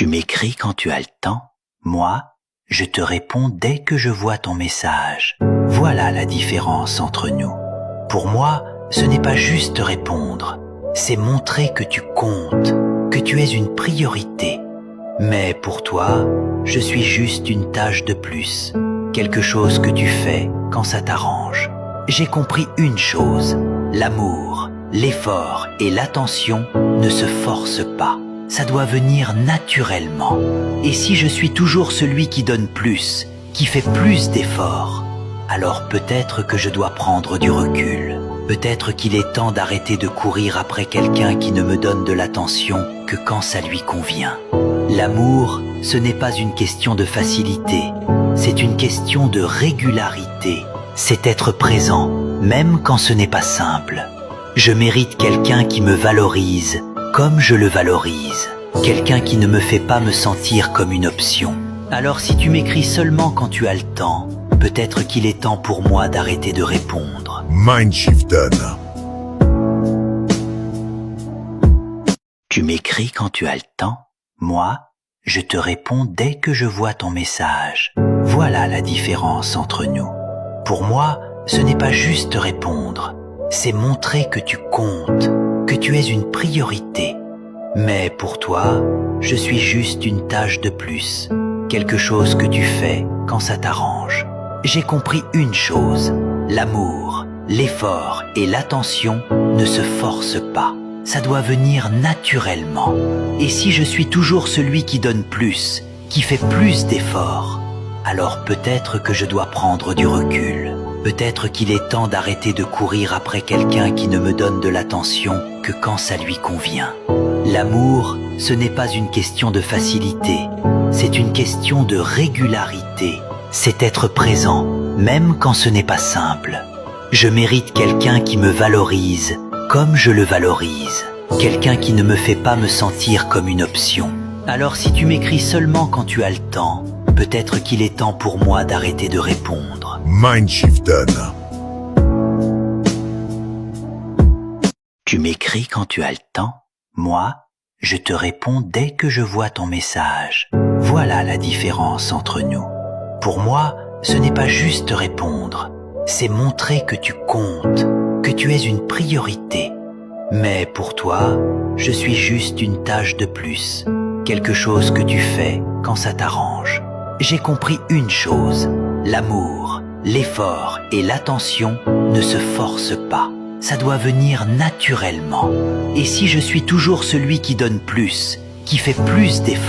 Tu m'écris quand tu as le temps. Moi, je te réponds dès que je vois ton message. Voilà la différence entre nous. Pour moi, ce n'est pas juste répondre, c'est montrer que tu comptes, que tu es une priorité. Mais pour toi, je suis juste une tâche de plus, quelque chose que tu fais quand ça t'arrange. J'ai compris une chose, l'amour, l'effort et l'attention ne se forcent pas. Ça doit venir naturellement. Et si je suis toujours celui qui donne plus, qui fait plus d'efforts, alors peut-être que je dois prendre du recul. Peut-être qu'il est temps d'arrêter de courir après quelqu'un qui ne me donne de l'attention que quand ça lui convient. L'amour, ce n'est pas une question de facilité, c'est une question de régularité. C'est être présent, même quand ce n'est pas simple. Je mérite quelqu'un qui me valorise comme je le valorise, quelqu'un qui ne me fait pas me sentir comme une option. Alors si tu m'écris seulement quand tu as le temps, peut-être qu'il est temps pour moi d'arrêter de répondre. Mindshiften. Tu m'écris quand tu as le temps. Moi, je te réponds dès que je vois ton message. Voilà la différence entre nous. Pour moi, ce n'est pas juste répondre, c'est montrer que tu comptes, que tu es une priorité. Mais pour toi, je suis juste une tâche de plus, quelque chose que tu fais quand ça t'arrange. J'ai compris une chose, l'amour, l'effort et l'attention ne se forcent pas. Ça doit venir naturellement. Et si je suis toujours celui qui donne plus, qui fait plus d'efforts, alors peut-être que je dois prendre du recul. Peut-être qu'il est temps d'arrêter de courir après quelqu'un qui ne me donne de l'attention que quand ça lui convient. L'amour, ce n'est pas une question de facilité, c'est une question de régularité. C'est être présent, même quand ce n'est pas simple. Je mérite quelqu'un qui me valorise comme je le valorise, quelqu'un qui ne me fait pas me sentir comme une option. Alors si tu m'écris seulement quand tu as le temps, peut-être qu'il est temps pour moi d'arrêter de répondre. Mindshiften. Tu m'écris quand tu as le temps. Moi, je te réponds dès que je vois ton message. Voilà la différence entre nous. Pour moi, ce n'est pas juste répondre, c'est montrer que tu comptes, que tu es une priorité. Mais pour toi, je suis juste une tâche de plus, quelque chose que tu fais quand ça t'arrange. J'ai compris une chose, l'amour, l'effort et l'attention ne se forcent pas. Ça doit venir naturellement. Et si je suis toujours celui qui donne plus, qui fait plus d'efforts,